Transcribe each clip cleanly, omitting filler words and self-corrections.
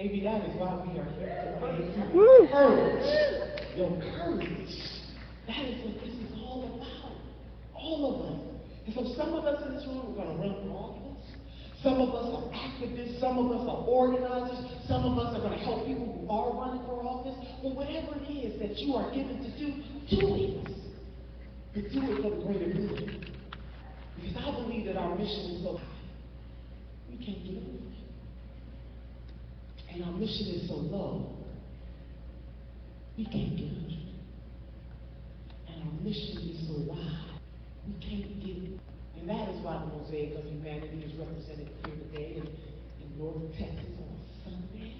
Maybe that is why we are here today. Courage. Your courage. That is what this is all about. All of us. And so some of us in this room are going to run for office. Some of us are activists. Some of us are organizers. Some of us are going to help people who are running for office. But whatever it is that you are given to do, do it. But do it for the greater good. Because I believe that our mission is so high. We can't get over it. And our mission is so low. We can't get under it. And our mission is so wide. We can't get it. And that is why the mosaic of humanity is represented here today in North Texas on Sunday.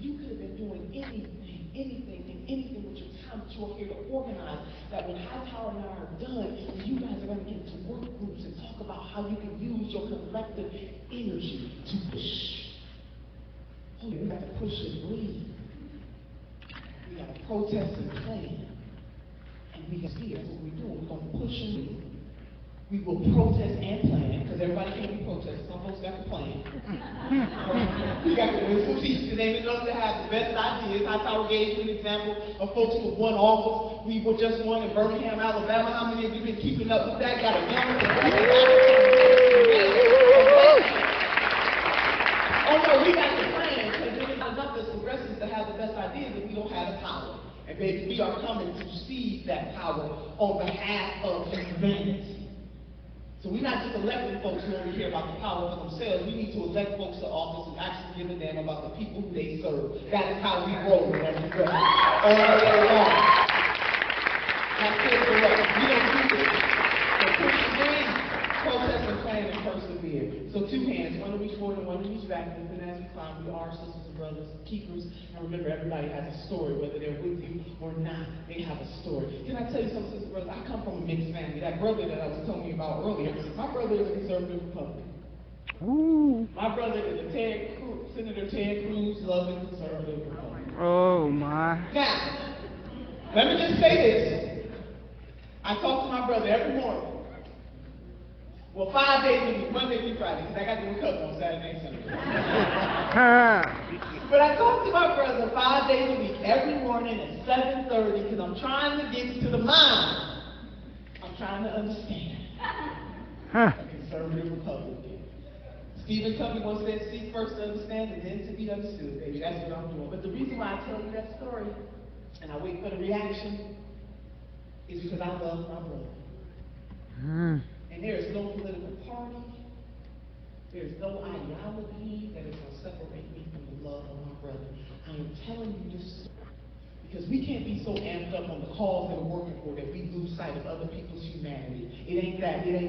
You could have been doing anything with your time that you are here to organize. That when Hightower and I are done, you guys are going to get into work groups and talk about how you can use your collective energy to push. Oh, we got to push and breathe. We got to protest and plan. And we can see that's what we're doing. We're going to push and breathe. We will protest and plan, because everybody can't be protesting. Some folks got to plan. We got to win some seats, because they didn't know to have the best ideas. Hightower gave you an example of folks who have won office. We were just won in Birmingham, Alabama. How many of you been keeping up with that? Got a young Oh no, we got to plan, because it is not enough as progressives to have the best ideas if we don't have the power. And baby, we are coming to seize that power on behalf of humanity. So we're not just electing folks who only care about the power for themselves. We need to elect folks to office who actually give a damn about the people who they serve. That is how we roll every day. All day long. That's it for us. We don't do this. So push and breathe, protest and plan and persevere. So two hands, one to reach forward and one to reach back. And as we climb, we are sisters and brothers, keepers. And remember, everybody has a story, whether they're with you or not. They have a story. Can I tell you something, sisters and brothers? I come from a mixed family. That brother that I was telling you about earlier, my brother is a conservative Republican. Ooh. My brother is a Senator Ted Cruz loving conservative Republican. Oh my. Now, let me just say this. I talk to my brother every morning. Well, 5 days a week, Monday through Friday, because I got to recover on Saturday and Sunday. But I talk to my brother 5 days a week, every morning at 7:30, because I'm trying to get to the mind. I'm trying to understand. A conservative Republican. Stephen Covey once said, seek first to understand and then to be understood, baby. That's what I'm doing. But the reason why I tell you that story, and I wait for the reaction, is because I love my brother. And there is no political party, there is no ideology that is going to separate me from the love of my brother. I am telling you this because we can't be so amped up on the cause that we're working for that we lose sight of other people's humanity. It ain't that big.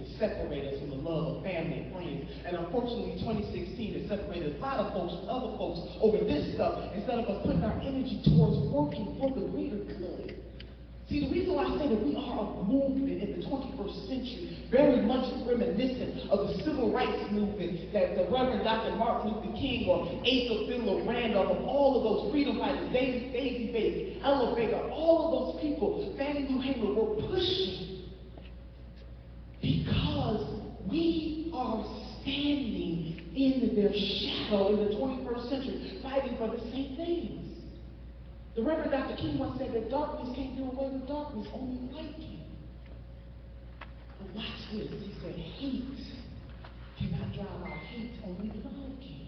It separates us from the love of family and friends. And unfortunately, 2016 has separated a lot of folks from other folks over this stuff instead of us putting our energy towards working for the greater good. See, the reason why I say that we are a movement in the 21st century, very much reminiscent of the civil rights movement that the Reverend Dr. Martin Luther King or Asa Phillips Randolph, of all of those freedom fighters, Daisy Bates, Ella Baker, all of those people, Fannie Lou Hamer, were pushing because we are standing in their shadow in the 21st century, fighting for the same things. The Reverend Dr. King once said that darkness can't do away with darkness, only light can. But watch this. He said hate cannot drive out hate, only love can.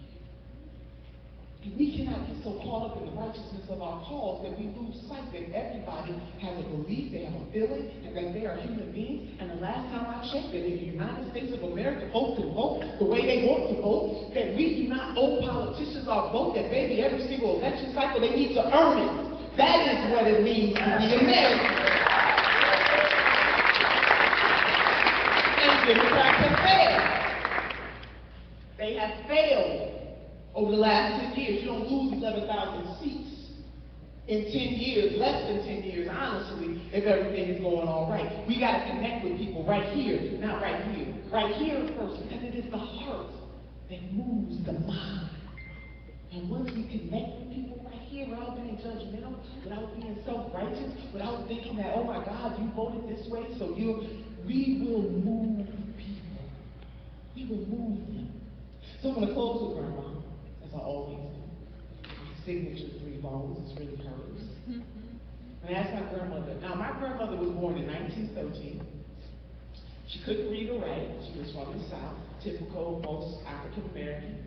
And we cannot get so caught up in the righteousness of our cause that we lose sight that everybody has a belief, they have a feeling, and that they are human beings. And the last time I checked, that in the United States of America, folks can vote the way they want to vote, that we do not owe politicians our vote, that baby, every single election cycle, they need to earn it. That is what it means to be American. And Democrats have failed. They have failed. Over the last 10 years, you don't lose 11,000 seats in 10 years, less than 10 years, honestly, if everything is going all right. We got to connect with people right here, not right here. Right here first, because it is the heart that moves the mind. And once we connect with people right here, without being judgmental, without being self-righteous, without thinking that, oh my God, you voted this way, so we will move people. We will move them. So I'm going to close with Grandma, as I always signature 3 bones. It's really hers. And I asked my grandmother. Now, my grandmother was born in 1913. She couldn't read or write. She was from the South, typical most African Americans.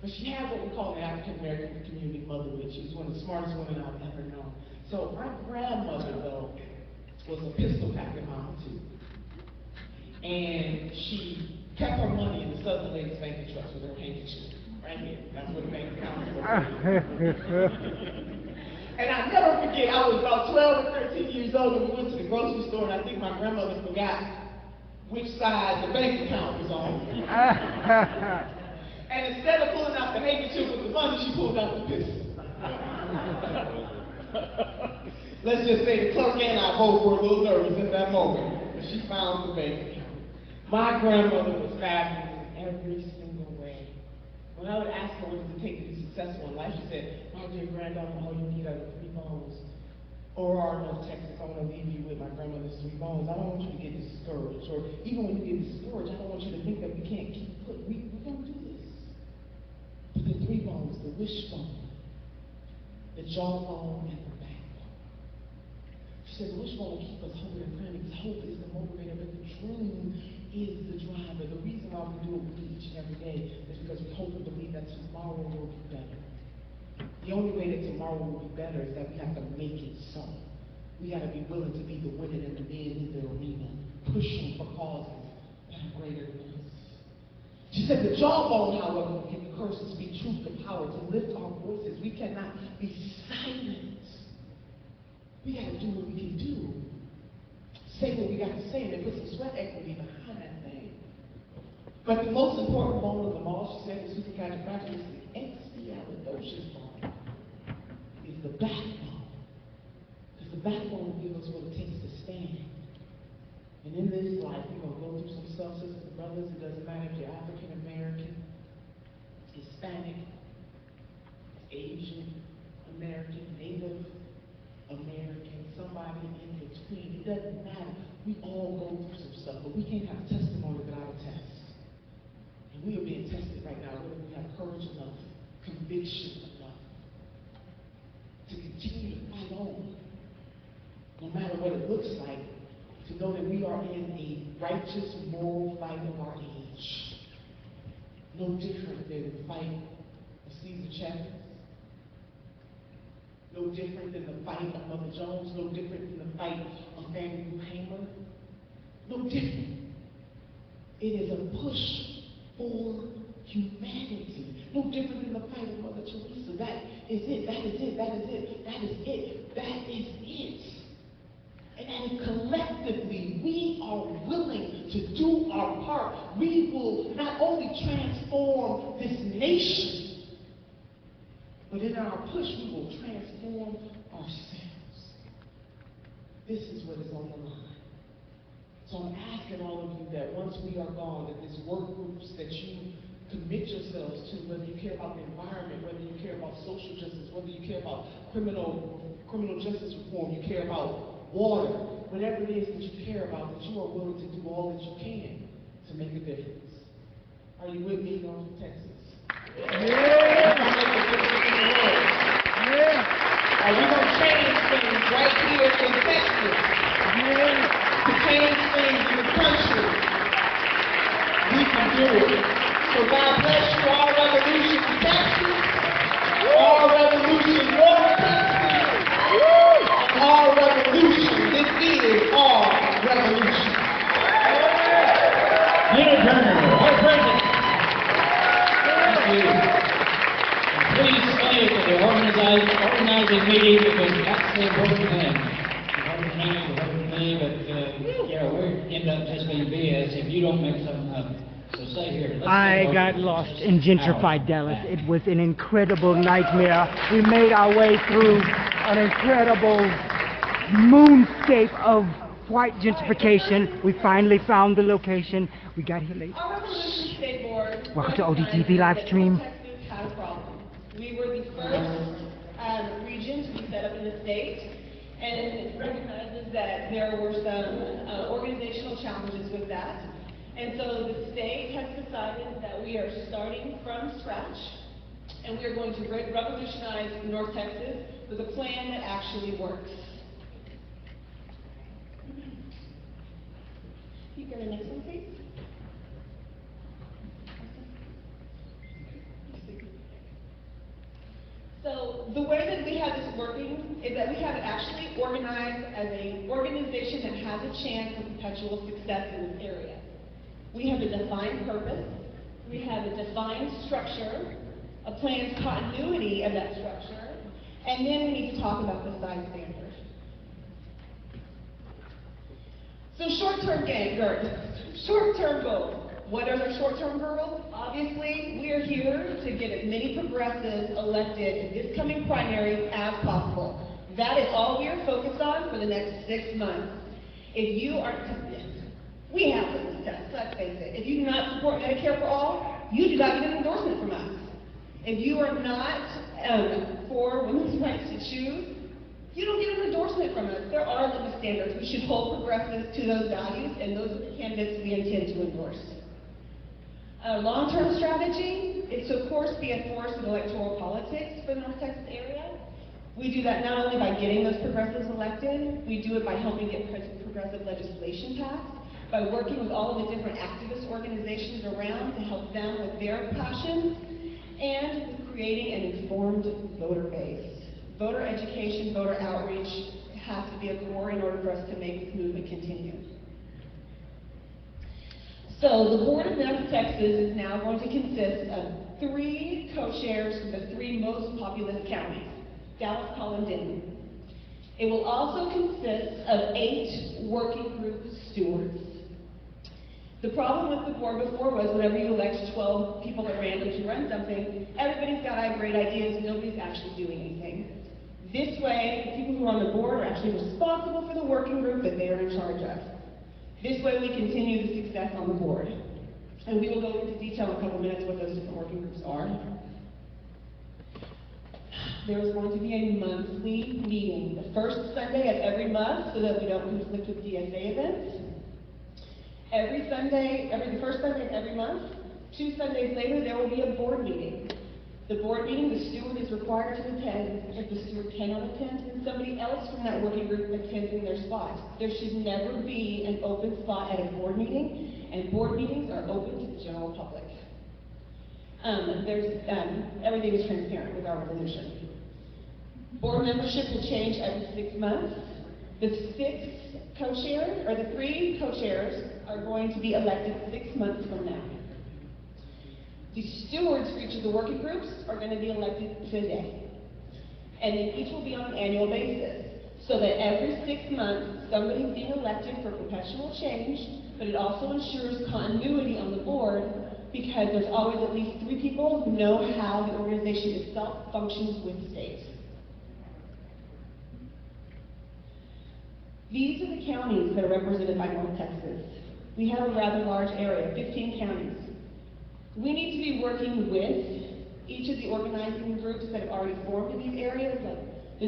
But she had what we call the African American community motherhood. She was one of the smartest women I've ever known. So my grandmother, though, was a pistol packing mama too. And she kept her money in the Southern Ladies Bank Trust with her handkerchief. Right here. That's where the bank account is. And I never forget, I was about 12 or 13 years old and we went to the grocery store and I think my grandmother forgot which side the bank account was on. And instead of pulling out the handkerchief with the money, she pulled out the pistol. Let's just say the clerk and I both were a little nervous at that moment, but she found the bank account. My grandmother was fabulous in every single way. When I would ask her what does it take to be successful in life, she said, "My dear granddaughter, all you need are the 3 bones. Or North Texas, I want to leave you with my grandmother's 3 bones. I don't want you to get discouraged. Or even when you get discouraged, I don't want you to think that we can't keep putting, we're going to do this. But the 3 bones, the wishbone, the jawbone, and the backbone. She said the wishbone will keep us hungry and praying because hope is the motivator, but the dream is the driver. The reason why we do what we do each and every day is because we hope and believe that tomorrow will be better. The only way that tomorrow will be better is that we have to make it so. We got to be willing to be the women and the men in the arena, pushing for causes that are greater than us. She said the jawbone, however, can encourage us to speak truth to power, to lift our voices. We cannot be silent. We got to do what we can do. Say what we got to say, and then put some sweat equity behind that thing. But the most important bone of them all, she said, is supercalifragilistic is the expialidocious bone, is the backbone. Because the backbone will give us what it takes to stand. And in this life, we're going to go through some stuff, sisters and brothers. It doesn't matter if you're African American, Hispanic, Asian American, Native American, somebody in between. It doesn't matter. We all go through some stuff, but we can't have testimony without a test. And we are being tested right now, whether we have courage enough, conviction enough to continue to fight on, no matter what it looks like, to know that we are in a righteous, moral fight of our age. No different than the fight of Caesar Chavez. No different than the fight of Mother Jones. No different than the fight of Fannie Lou Hamer. No different. It is a push for humanity. No different than the fight of Mother Teresa. That is it. That is it. That is it. That is it. That is it. And collectively, we are willing to do our part. We will not only transform this nation, but in our push, we will transform ourselves. This is what is on the line. So I'm asking all of you that once we are gone, that these work groups that you commit yourselves to, whether you care about the environment, whether you care about social justice, whether you care about criminal justice reform, you care about water, whatever it is that you care about, that you are willing to do all that you can to make a difference. Are you with me, North Texas? Yeah. Are we going to change things right here in Texas? Yeah. To change things in the country? We can do it. So God bless you. Our revolution in Texas. Our revolution North Texas. Our revolution. This is our revolution. Unit Turner, our president. Thank you. Please stay for the organizing meeting because that's the important thing. But we end up just being BS if you don't make something up. So stay here. I got lost in gentrified Dallas. It was an incredible nightmare. We made our way through an incredible moonscape of white gentrification. We finally found the location. We got here late. Our Revolution State Board. Welcome to ODTV live stream. Texas had a problem. We were the first region to be set up in the state, and it recognizes that there were some organizational challenges with that. And so the state has decided that we are starting from scratch, and we are going to revolutionize North Texas with a plan that actually works. You go to the next one, please. So the way that we have this working is that we have it actually organized as an organization that has a chance of perpetual success in this area. We have a defined purpose, we have a defined structure, a planned continuity of that structure, and then we need to talk about the size standard. So short-term goals. What are our short-term goals? Obviously, we are here to get as many progressives elected in this coming primary as possible. That is all we are focused on for the next 6 months. If you are, we have litmus tests, let's face it. If you do not support Medicare for all, you do not get an endorsement from us. If you are not for women's rights to choose, you don't get an endorsement from us. There are litmus standards. We should hold progressives to those values, and those are the candidates we intend to endorse. A long-term strategy is to, of course, be a force in electoral politics for the North Texas area. We do that not only by getting those progressives elected, we do it by helping get progressive legislation passed, by working with all of the different activist organizations around to help them with their passions, and with creating an informed voter base. Voter education, voter outreach has to be a core in order for us to make this movement continue. So the Board of North Texas is now going to consist of 3 co-chairs from the 3 most populous counties, Dallas, Collin, Denton. It will also consist of 8 working group stewards. The problem with the board before was whenever you elect 12 people at random to run something, everybody's got great ideas, nobody's actually doing anything. This way, the people who are on the board are actually responsible for the working group that they are in charge of. This way we continue the success on the board. And we will go into detail in a couple of minutes what those different working groups are. There is going to be a monthly meeting, the first Sunday of every month so that we don't conflict with DSA events. The first Sunday of every month, 2 Sundays later, there will be a board meeting. The board meeting, the steward is required to attend. If the steward cannot attend, then somebody else from that working group attends in their spot. There should never be an open spot at a board meeting, and board meetings are open to the general public. Everything is transparent with our resolution. Board membership will change every 6 months. The 3 co-chairs are going to be elected 6 months from now. The stewards for each of the working groups are going to be elected today. And then each will be on an annual basis. So that every 6 months, somebody's being elected for perpetual change, but it also ensures continuity on the board because there's always at least 3 people who know how the organization itself functions with the state. These are the counties that are represented by North Texas. We have a rather large area, 15 counties. We need to be working with each of the organizing groups that have already formed in these areas, like the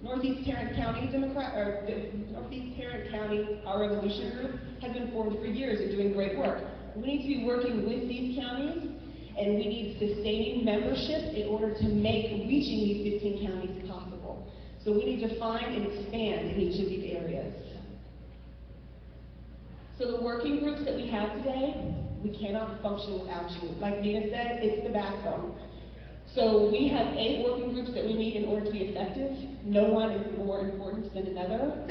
Northeast Tarrant County Northeast Tarrant County, our revolution group, has been formed for years and doing great work. We need to be working with these counties, and we need sustaining membership in order to make reaching these 15 counties possible. So we need to find and expand in each of these areas. So the working groups that we have today, we cannot function without you. Like Nina said, it's the backbone. So we have 8 working groups that we need in order to be effective. No one is more important than another.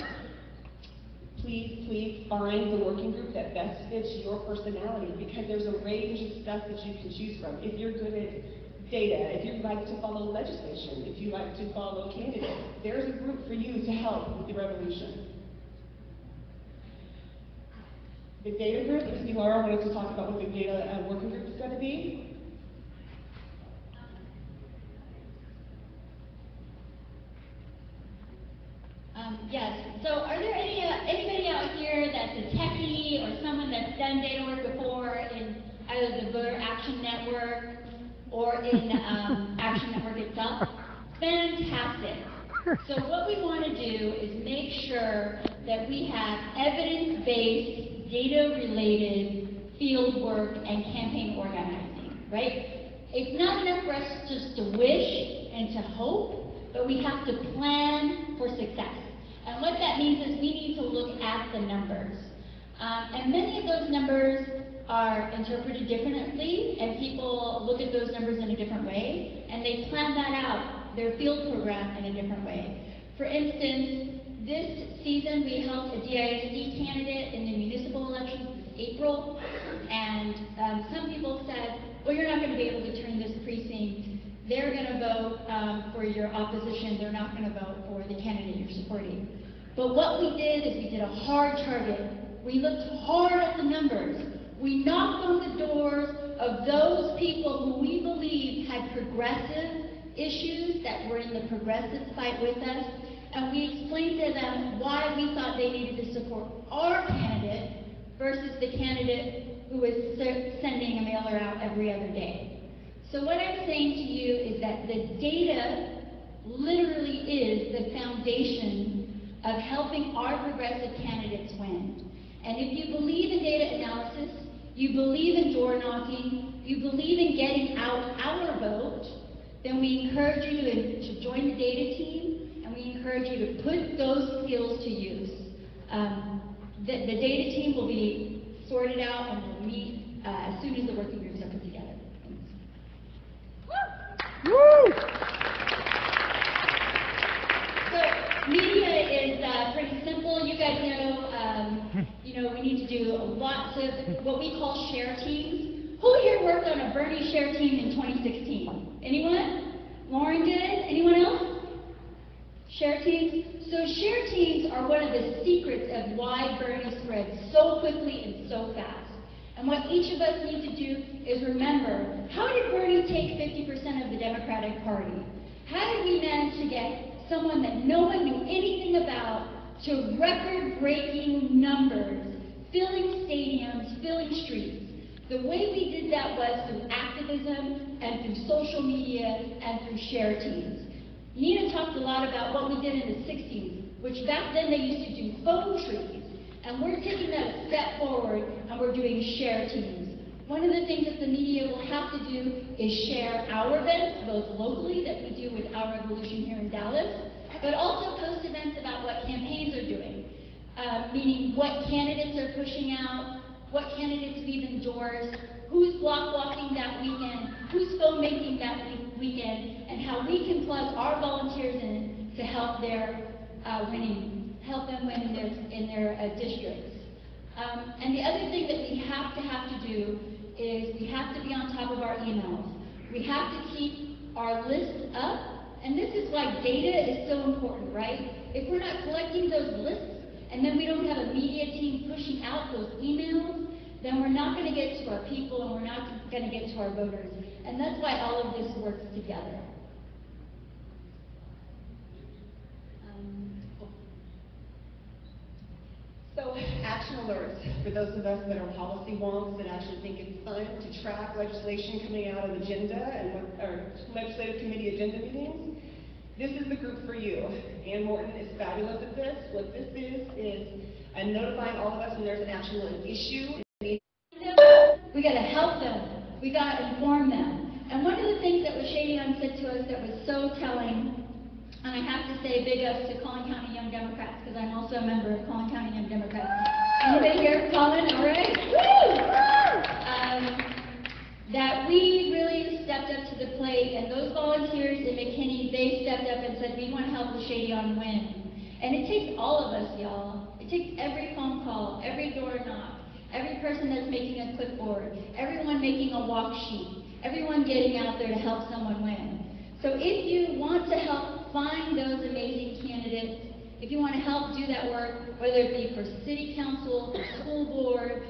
Please find the working group that best fits your personality because there's a range of stuff that you can choose from. If you're good at data, if you like to follow legislation, if you like to follow candidates, there's a group for you to help with the revolution. The data group, if you are wanting to talk about what the data working group is going to be. Yes. So are there anybody out here that's a techie or someone that's done data work before in either the Voter Action Network or in Action Network itself? Fantastic. So what we want to do is make sure that we have evidence-based, data-related field work and campaign organizing, right? It's not enough for us just to wish and to hope, but we have to plan for success. And what that means is we need to look at the numbers. And many of those numbers are interpreted differently, and people look at those numbers in a different way, and they plan that out, their field program, in a different way. For instance, this season we helped a DISD candidate in the municipal elections this April, and some people said, well, you're not going to be able to turn this precinct. They're going to vote for your opposition. They're not going to vote for the candidate you're supporting. But what we did is we did a hard target. We looked hard at the numbers. We knocked on the doors of those people who we believed had progressive issues, that were in the progressive fight with us, and we explained to them why we thought they needed to support our candidate versus the candidate who was sending a mailer out every other day. So what I'm saying to you is that the data literally is the foundation of helping our progressive candidates win. And if you believe in data analysis, you believe in door knocking, you believe in getting out our vote, then we encourage you to join the data team, and we encourage you to put those skills to use. The data team will be sorted out and will meet as soon as the working groups are put together. Woo! So media is pretty simple. You guys know, we need to do lots of what we call share teams. Who here worked on a Bernie share team in 2016? Anyone? Lauren did? Anyone else? Share teams? So share teams are one of the secrets of why Bernie spread so quickly and so fast. And what each of us need to do is remember, how did Bernie take 50% of the Democratic Party? How did we manage to get someone that no one knew anything about to record-breaking numbers, filling stadiums, filling streets? The way we did that was through activism and through social media and through share teams. Nina talked a lot about what we did in the 60s, which back then they used to do phone trees. And we're taking that a step forward, and we're doing share teams. One of the things that the media will have to do is share our events, both locally, that we do with Our Revolution here in Dallas, but also post events about what campaigns are doing, meaning what candidates are pushing out, what candidates we've endorsed, who's block walking that weekend, who's phone making that weekend, and how we can plug our volunteers in to help their help them win in their districts. And the other thing that we have to do is we have to be on top of our emails. We have to keep our list up, and this is why data is so important, right? If we're not collecting those lists, and then we don't have a media team pushing out those emails, then we're not going to get to our people, and we're not going to get to our voters. And that's why all of this works together. So, action alerts for those of us that are policy wonks that actually think it's fun to track legislation coming out of agenda or legislative committee agenda meetings. This is the group for you. Ann Morton is fabulous at this. What this is notifying all of us when there's an actionable issue. We got to help them. We got to inform them. And one of the things that Shadian said to us that was so telling, and I have to say big ups to Collin County Young Democrats, because I'm also a member of Collin County Young Democrats. Anybody here, Collin? All right? Woo! That we really stepped up to the plate, and those volunteers in McKinney, they stepped up and said, we want to help Shadian win. And it takes all of us, y'all. It takes every phone call, every door knock, every person that's making a clipboard, everyone making a walk sheet, everyone getting out there to help someone win. So if you want to help find those amazing candidates, if you want to help do that work, whether it be for city council, for school board,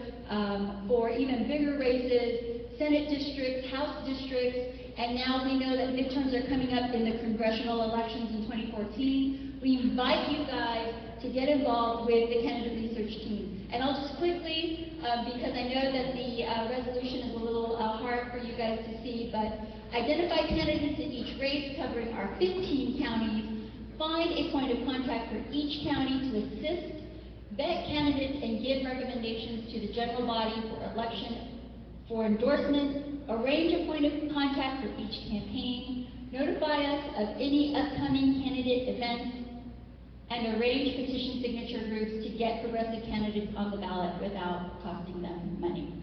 for even bigger races, Senate districts, House districts, and now we know that midterms are coming up in the congressional elections in 2014, we invite you guys to get involved with the candidate research team. And I'll just quickly, because I know that the resolution is a little hard for you guys to see, but identify candidates in each race covering our 15 counties, find a point of contact for each county to assist, vet candidates, and give recommendations to the general body for election For endorsement, arrange a point of contact for each campaign, notify us of any upcoming candidate events, and arrange petition signature groups to get progressive candidates on the ballot without costing them money.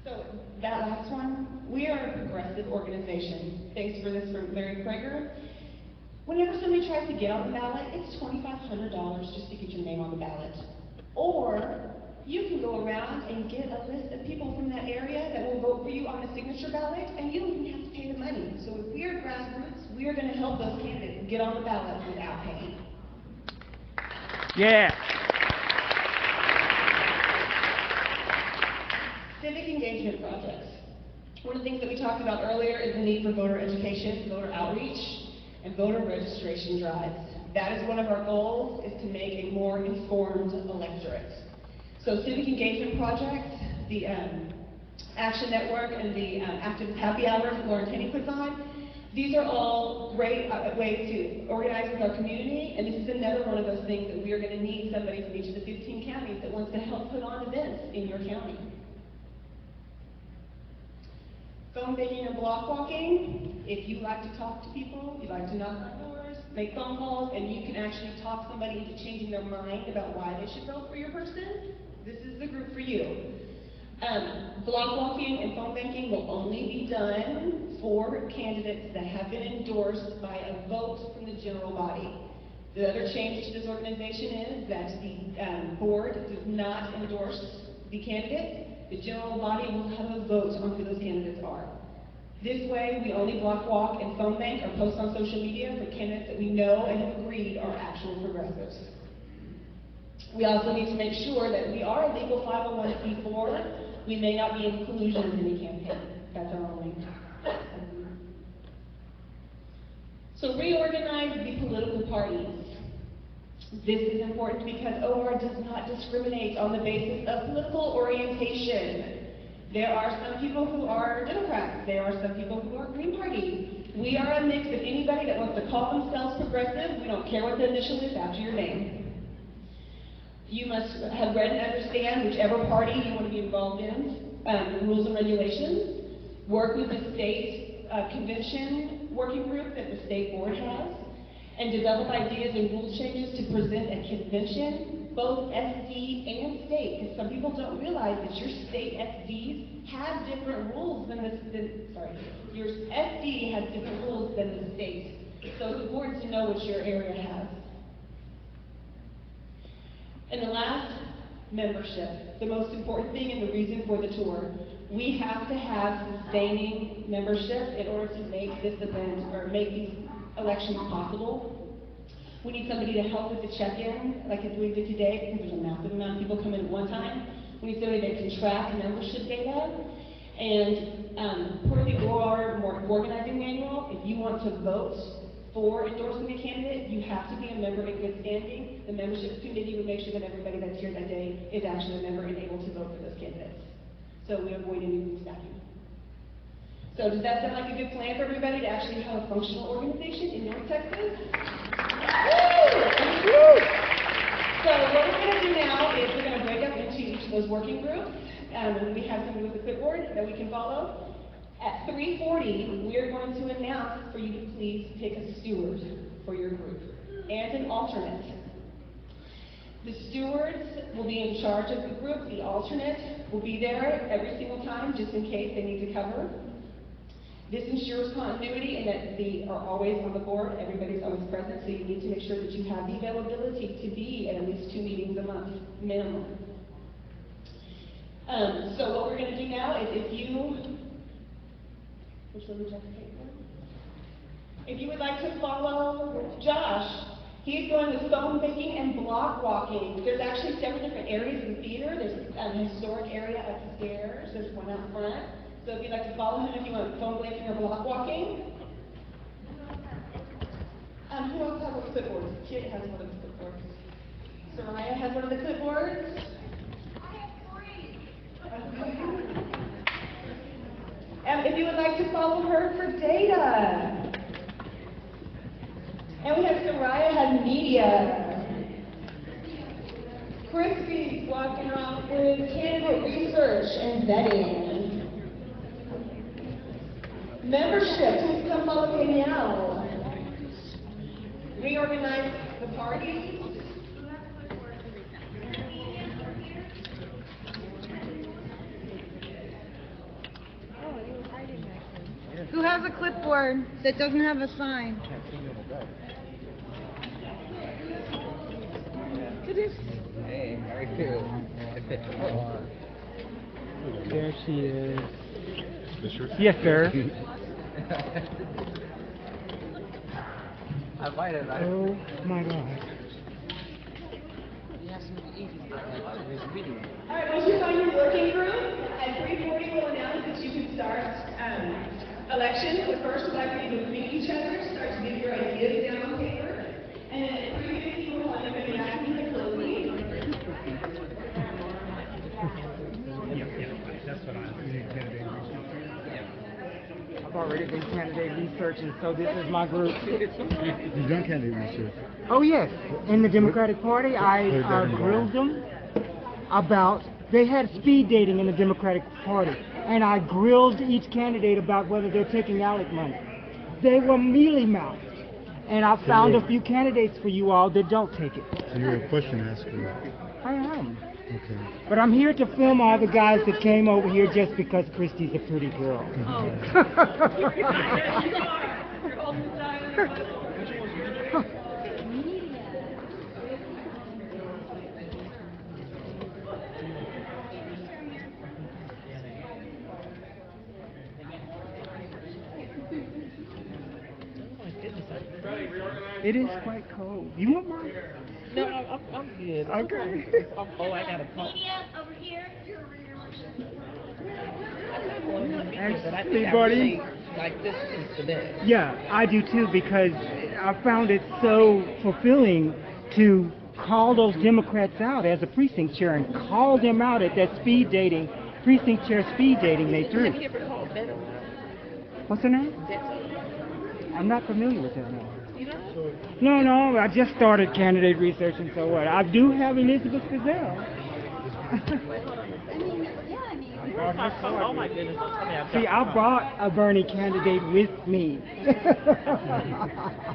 So that last one, we are a progressive organization. Thanks for this from Larry Prager. Whenever somebody tries to get on the ballot, it's $2,500 just to get your name on the ballot. Or you can go around and get a list of people from that area that will vote for you on a signature ballot, and you don't even have to pay the money. So if we are grassroots, we are going to help those candidates get on the ballot without paying. Yeah. Civic engagement projects. One of the things that we talked about earlier is the need for voter education, voter outreach, and voter registration drives. That is one of our goals, is to make a more informed electorate. So civic engagement projects, the Action Network and the Active Happy Hours that Lauren Tenney puts on, these are all great ways to organize with our community, and this is another one of those things that we are going to need somebody from each of the 15 counties that wants to help put on events in your county. Phone banking or block walking. If you like to talk to people, you like to knock on doors, make phone calls, and you can actually talk somebody into changing their mind about why they should vote for your person, this is the group for you. Block walking and phone banking will only be done for candidates that have been endorsed by a vote from the general body. The other change to this organization is that the board does not endorse the candidate. The general body will have a vote on who those candidates are. This way, we only block walk and phone bank or post on social media for candidates that we know and have agreed are actual progressives. We also need to make sure that we are a legal 501c4. We may not be inclusion in any campaign. That's our only. So reorganize the political parties. This is important because OR does not discriminate on the basis of political orientation. There are some people who are Democrats. There are some people who are Green Party. We are a mix of anybody that wants to call themselves progressive. We don't care what the initial is after your name. You must have read and understand whichever party you want to be involved in, rules and regulations. Work with the state convention working group that the state board has, and develop ideas and rule changes to present at convention, both SD and state, because some people don't realize that your state SDs have different rules than your SD has different rules than the state. So it's important to know what your area has. And the last, membership. The most important thing and the reason for the tour. We have to have sustaining membership in order to make this event, or make these elections possible. We need somebody to help with the check-in, like we did today, because there's a massive amount of people coming at one time. We need somebody that can track membership data. And per the OR organizing manual, if you want to vote for endorsing a candidate, you have to be a member in good standing. The membership committee would make sure that everybody that's here that day is actually a member and able to vote for those candidates. So we avoid any room stacking. So does that sound like a good plan for everybody to actually have a functional organization in North Texas? So what we're going to do now is we're going to break up into each of those working groups. And we have somebody with a clipboard that we can follow. At 3:40, we are going to announce for you to please pick a steward for your group and an alternate. The stewards will be in charge of the group. The alternate will be there every single time just in case they need to cover. This ensures continuity and that they are always on the board. Everybody's always present, so you need to make sure that you have the availability to be at least 2 meetings a month, minimum. So what we're going to do now is which one would you like to take for? If you would like to follow Josh, he's going with phone banking and block walking. There's actually several different areas of the theater. There's a historic area upstairs. There's one out front. So if you'd like to follow him, if you want phone banking or block walking. Who else has one of the clipboards? Kit has one of the clipboards. Soraya has one of the clipboards. I have 3. And if you would like to follow her for data. And we have Soraya has media. Crispy's walking around with candidate research and vetting. Membership, please come follow me now. Reorganize the party. Who has a clipboard that doesn't have a sign? Hey, how are you? There she is. Yes, sir. I might have. Oh my God. All right, once you find your working group, at 3:40 we'll announce that you can start elections. But first, we'd like for you to meet each other, start to get your ideas down on paper, and then at 3:50 we'll have you back in the closing. I've already been candidate researching, so this is my group. You've done candidate research. Oh yes, in the Democratic Party, I grilled them about, they had speed dating in the Democratic Party, and I grilled each candidate about whether they're taking ALEC money. They were mealy-mouthed, and I found a few candidates for you all that don't take it. So you're a question asker. I am. Okay. But I'm here to film all the guys that came over here just because Christy's a pretty girl. It is quite cold. You want mine? No, I'm good. Okay. I got a pump. Media over here. Actually, buddy. Like this is the best. Yeah, I do too, because I found it so fulfilling to call those Democrats out as a precinct chair and call them out at that speed dating, precinct chair speed dating they threw. Have you ever called Beto? What's her name? Beto? I'm not familiar with that name. You know? No, I just started candidate researching, so what? I do have Elizabeth Gazelle. Oh my goodness, don't tell me I'm See, I brought a Bernie candidate with me.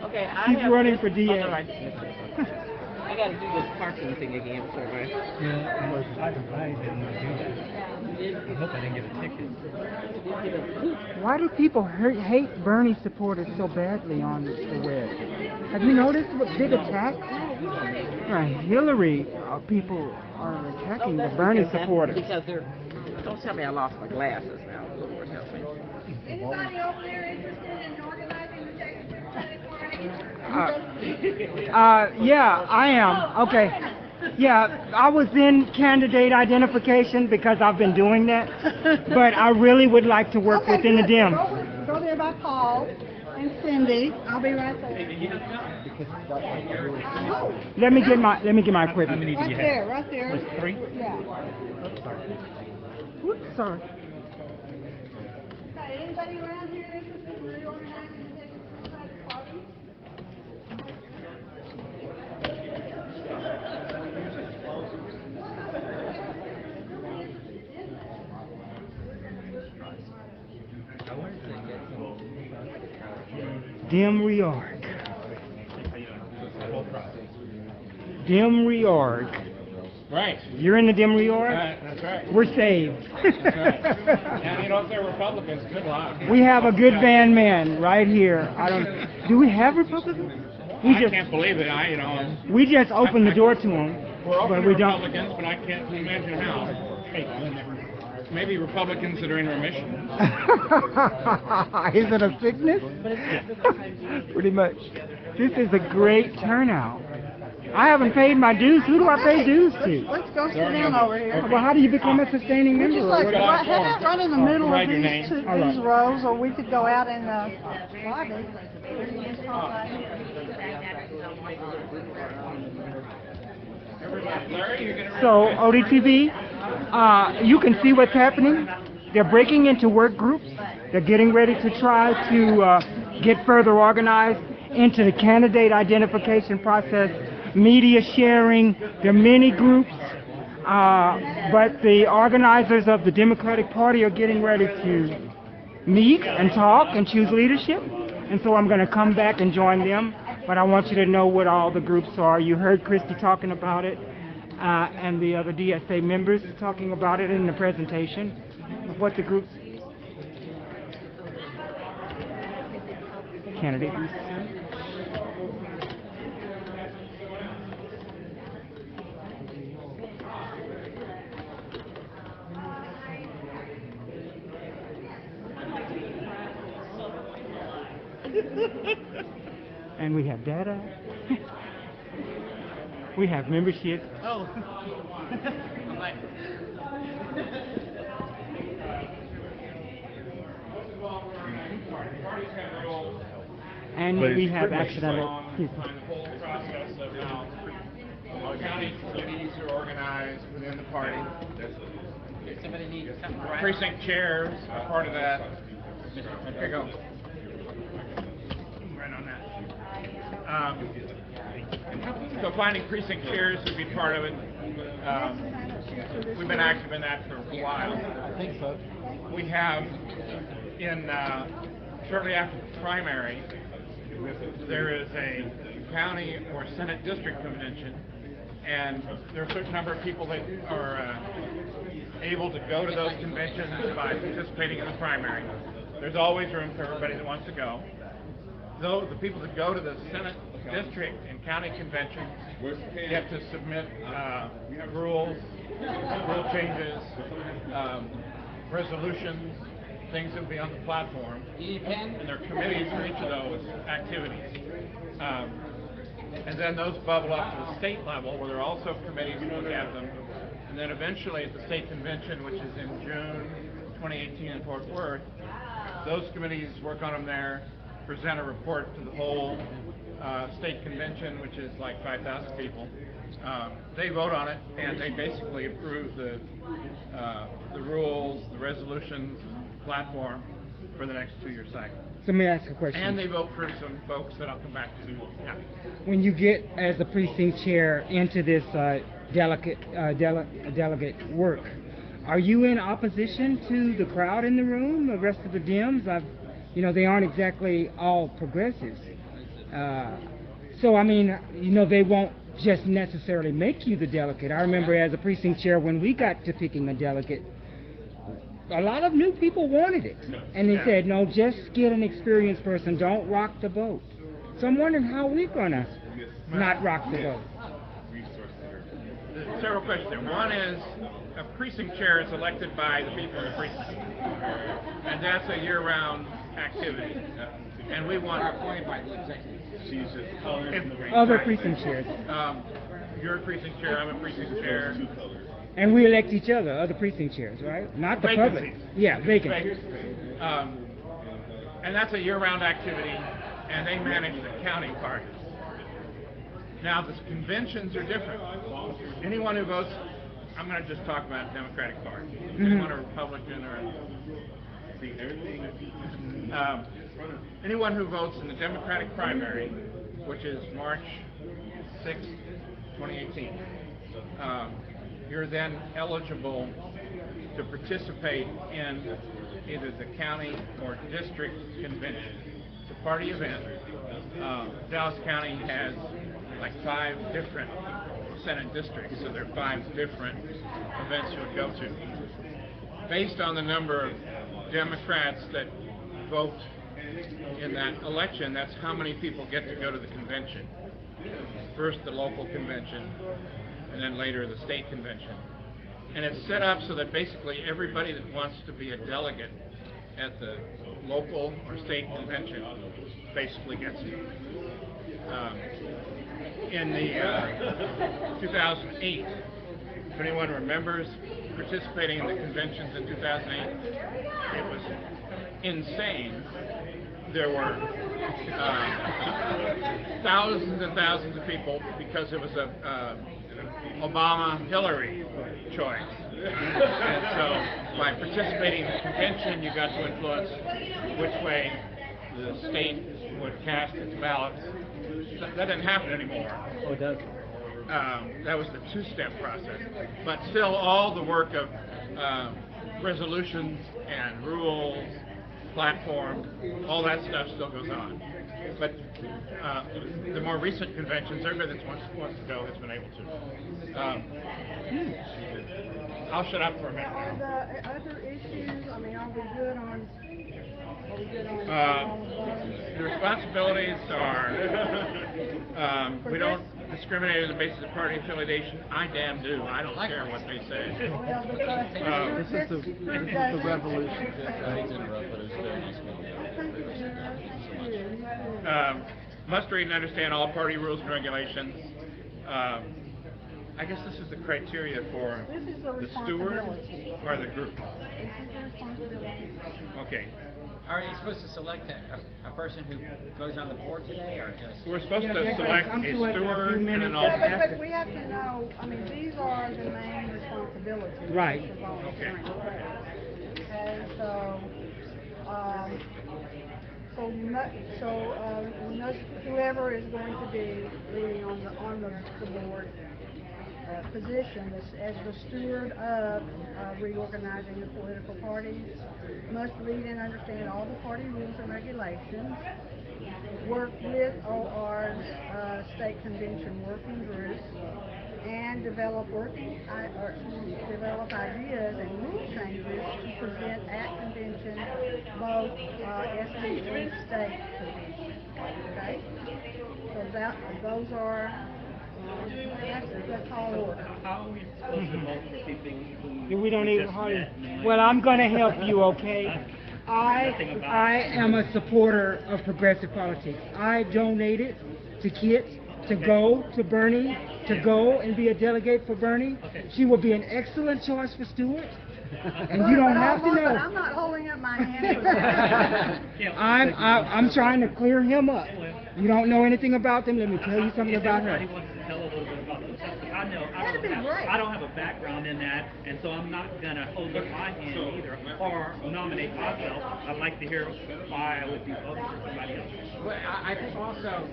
Okay, She's running for DA. I gotta do this parking thing again, so right? Yeah, I didn't do that. I hope I didn't get a ticket. Why do people hate Bernie supporters so badly on the web? Have you noticed what big attacks? Hillary people are attacking the Bernie supporters. Because they're. Don't tell me I lost my glasses now. Lord help me. Anybody over there interested in organizing the Democratic Party? Yeah, I am. Okay. Yeah, I was in candidate identification because I've been doing that, but I really would like to work within the Dem. Go there by Paul and Cindy. I'll be right there. Let me get my equipment. Right there. 3? Yeah. Whoops, sorry. Okay, anybody around here interested in reorganizing the Democratic Party? Dem reorg. Dem reorg. Right. You're in the Dem reorg? That's right. We're saved. That's right. And you know, if they're Republicans, good luck. We have a good van man right here. Do we have Republicans? I can't believe it. We just opened the door to them. We're open but to we don't. Republicans, but I can't imagine how. Maybe Republicans that are in remission. Is it a sickness? Pretty much. This is a great turnout. I haven't paid my dues. Who do I pay dues to? Let's go sit down over here. Well, how do you become a sustaining member? Just like right in the middle of Write your these name. these rows, or we could go out in the lobby. Larry, So, ODTV, you can see what's happening. They're breaking into work groups. They're getting ready to try to get further organized into the candidate identification process, media sharing, their mini groups. But the organizers of the Democratic Party are getting ready to meet and talk and choose leadership. And so I'm going to come back and join them. But I want you to know what all the groups are. You heard Christy talking about it, and the other DSA members talking about it in the presentation of what the groups. Candidate. And we have data. We have membership. Oh. And we have accidental. The whole process of how county committees are organized within the party. Somebody needs something. Precinct chairs are part of that. Here you go. Right on that. So finding precinct chairs would be part of it. We've been active in that for a while. I think so. We have shortly after the primary, there is a county or Senate district convention, and there are a certain number of people that are able to go to those conventions by participating in the primary. There's always room for everybody that wants to go. Though the people that go to the Senate district and county conventions get to submit rules, rule changes, resolutions, things that will be on the platform, and there are committees for each of those activities. And then those bubble up to the state level, where there are also committees who look at them. And then eventually at the state convention, which is in June 2018 in Fort Worth, those committees work on them there, present a report to the whole state convention, which is like 5,000 people. They vote on it, and they basically approve the rules, the resolutions, platform for the next 2-year cycle. So let me ask a question. And they vote for some folks that I'll come back to. Yeah. When you get as a precinct chair into this delegate work, are you in opposition to the crowd in the room, the rest of the Dems? They aren't exactly all progressives. So I mean, they won't just necessarily make you the delegate. I remember as a precinct chair when we got to picking a delegate, a lot of new people wanted it. And they said, no, just get an experienced person, don't rock the boat. So I'm wondering how we're going to not rock the boat. There's several questions there. One is, a precinct chair is elected by the people in the precinct. And that's a year-round activity. And we want her appointed by the executive. Other precinct chairs. You're a precinct chair, I'm a precinct chair. And we elect each other, other precinct chairs, right? Not the public. Yeah, vacancies. And that's a year-round activity, and they manage the county parties. Now, the conventions are different. Anyone who votes, I'm going to just talk about Democratic Party. Anyone a Republican or anyone who votes in the Democratic primary, which is March 6, 2018, you're then eligible to participate in either the county or district convention. It's a party event. Dallas County has like 5 different Senate districts, so there are 5 different events you would go to. Based on the number of Democrats that vote in that election, that's how many people get to go to the convention. First the local convention, and then later the state convention. And it's set up so that basically everybody that wants to be a delegate at the local or state convention basically gets it. In the 2008, if anyone remembers participating in the conventions in 2008, it was insane. There were thousands and thousands of people because it was a Obama-Hillary choice. And so by participating in the convention, you got to influence which way the state would cast its ballots. That doesn't happen anymore. Oh, it does. that was the two-step process. But still, all the work of resolutions and rules, platform, all that stuff still goes on. But the more recent conventions, everybody that wants to go has been able to. I'll shut up for a minute. Are the other issues, I mean, are we good on all of those? The responsibilities are, we don't discriminate on the basis of party affiliation. I damn do. I don't care what they say. This is the revolution. Must read and understand all party rules and regulations. I guess this is the criteria for the steward or the group. Okay. Are you supposed to select a person who goes on the board today, or just? We're supposed to select a steward and an alternate. But we have to know, I mean, these are the main responsibilities. Right. Okay. And so, whoever is going to be leading on the board position as the steward of reorganizing the political parties must read and understand all the party rules and regulations, work with OR's state convention working groups, and develop ideas and rule changes to present at convention, both SD and state convention. Okay? So those are that's all order. How are we supposed to vote for people who We don't even just hardly. met and Well, I'm going to help you, okay? I am a supporter of progressive politics. I donated to Kit to go to Bernie, to go and be a delegate for Bernie. She will be an excellent choice for Stewart. And you don't have to know. I'm not holding up my hand. I'm trying to clear him up. You don't know anything about them. Let me tell you something about her. Wants to tell a little bit about themselves. That'd I don't have a background in that, and so I'm not gonna hold up my hand either or nominate myself. I'd like to hear why I would be voting for somebody else. Well, I think also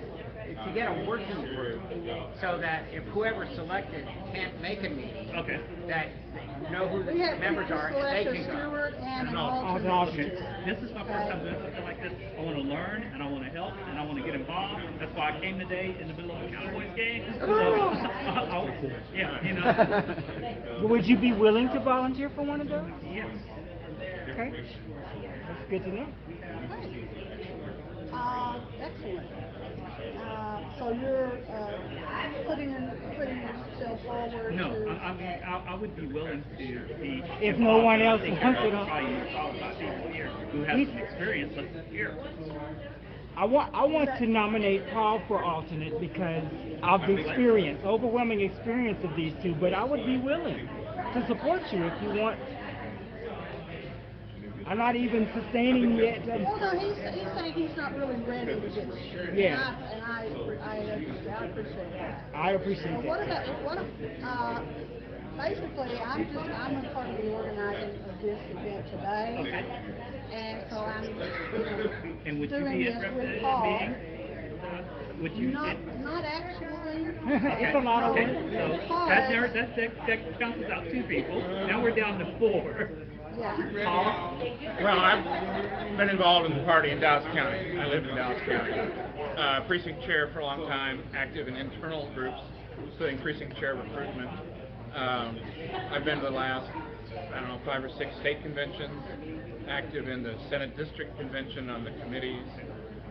to get a working group so that if whoever's selected can't make a meeting, that they know who the members are and they can go. Steward and an alternate. This is my first time doing something like this. I want to learn and I want to help and I want to get involved. That's why I came today in the middle of a Cowboys game. So, Would you be willing to volunteer for one of those? Yes. Okay. That's good to know. Excellent. So you're putting yourself forward. No, to... I would be willing to be. If no one else wants it, probably qualified people here who have some experience. Let's hear. I want to nominate Paul for alternate because of the experience, overwhelming experience of these two. But I would be willing to support you if you want. I'm not even sustaining yet. Well, no, he's saying he's not really ready to get there. Yeah. And I appreciate that. I appreciate Well, that. Basically, I'm a part of the organizing of this event today. And so I'm And would you doing be this interested with in Paul. being? Would you? Not actually. It's a lot of work. So that counts out 2 people. Now we're down to 4. Yeah. Well, I've been involved in the party in Dallas County. I lived in Dallas County. Precinct chair for a long time, active in internal groups, including precinct chair recruitment. I've been to the last, 5 or 6 state conventions, active in the Senate District Convention on the committees.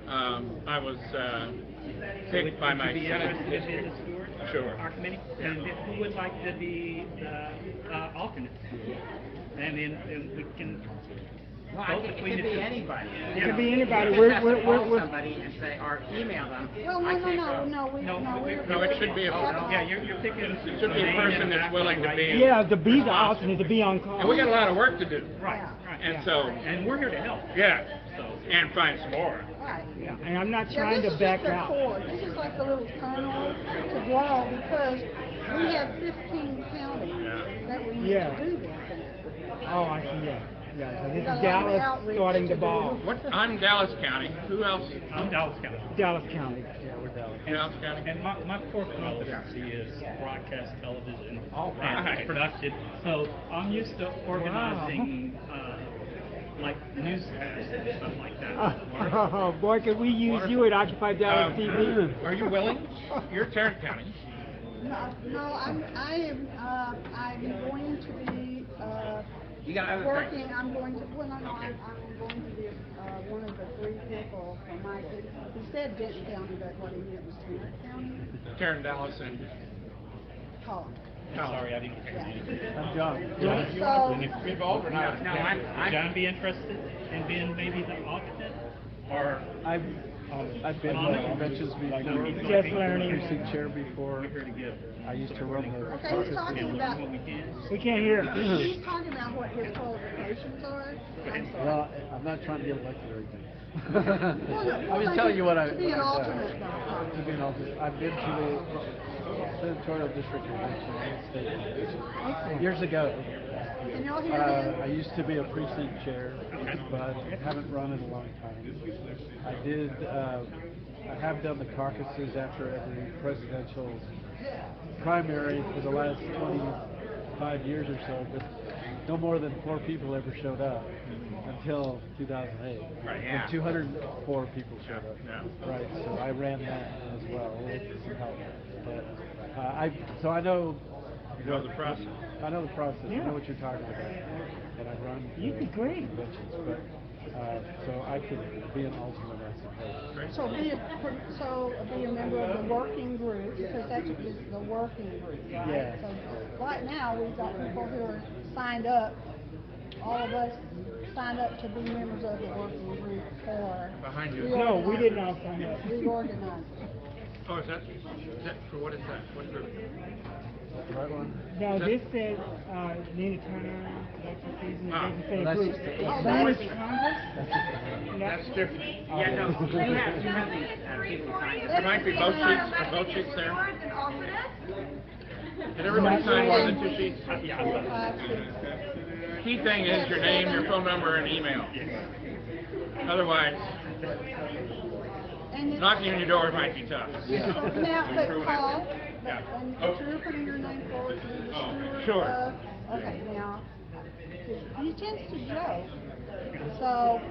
I was picked by my Senate district. Sure. Our committee. And who would like to be the alternate? And then we can. Well, I think it could be anybody. It could be anybody. You just have to call somebody and say, or email them. Well, no, it should be a you're picking. It should be a person that's willing to be. Yeah, to be the alternate, to be on call. And we got a lot of work to do. Right. And so. And we're here to help. Yeah. And find some more. Right. Yeah. And I'm not trying to back out. This is like the little kernel to grow because we have 15 counties that we need to do this in. Oh, I see. Yeah. So this is Dallas starting the ball. I'm Dallas County. Who else? I'm Dallas County. Dallas County. Yeah, we're Dallas. And my core competency is broadcast television right. and production. So I'm used to organizing like newscasts and stuff like that. Oh boy, can we use you at Occupy Dallas TV? Are you willing? You're Tarrant County. No, I'm going to be You got other working. things. I'm going to. Well, no, I'm going to be one of the 3 people from my. He said Denton County, but what he meant was Tarrant County. Tarrant, Dallas, and Collins. Sorry, I didn't hear you. I'm John. John, you So- want to be involved or not? No, Would John be interested in being maybe the alternate? Or I've been on conventions before. Just learning. Precinct chair before. we're here to give. I used to run the Okay, he's talking about. What we can. We can't hear. He's talking about what his qualifications are. I'm sorry. Well, I'm not trying to get elected or anything. Well, I'm just telling you what to be an I've alternate. done. To be an alternate. I've been to the senatorial district convention and state convention years ago. Can y'all hear him? I used to be a precinct chair, but I haven't run in a long time. I have done the caucuses after every presidential primary for the last 25 years or so, but no more than 4 people ever showed up until 2008. Right, yeah. And 204 people showed up. Yeah. Right, so I ran that as well with some help. But so I know. You know the process. I know the process. Yeah. I know what you're talking about. And I've run You'd be great. conventions, but so I could be an alternate, I suppose. So be a member of the working group, because that's the working group, right? Yeah. So right now, we've got people who are signed up, all of us signed up to be members of the working group for. Behind you. No, we did not sign up. Reorganizing. Oh, is that for what is that? What group? Right one? No, this says Nina Turner, election season. It doesn't say That's group. just the- Members of Congress? That's different. Yeah, no, you have these people signed up. There might be both sheets. Are both sheets there? Did everybody sign more than 2 sheets? Key thing is your name, your phone number, and email. Otherwise, And knocking on your door might be tough. now, but Paul, Yeah. and you're putting your name forward to be the steward Sure. of, okay, now, he tends to joke, so,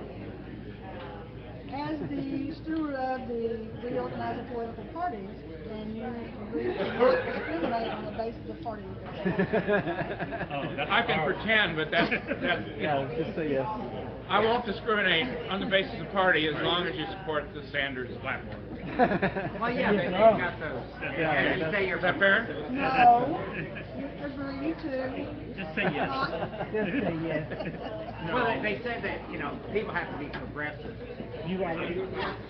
as the steward of the reorganizing political parties, then you agree to not discriminate on the basis of party. I can pretend, but that's Yeah, just say yes. I won't discriminate on the basis of party as long as you support the Sanders platform. Well, yeah, they've got those. Yeah, You say you're Is that fair? No, you agree to. Just say yes. Just say yes. Well, they said that, people have to be progressive. You already. Well,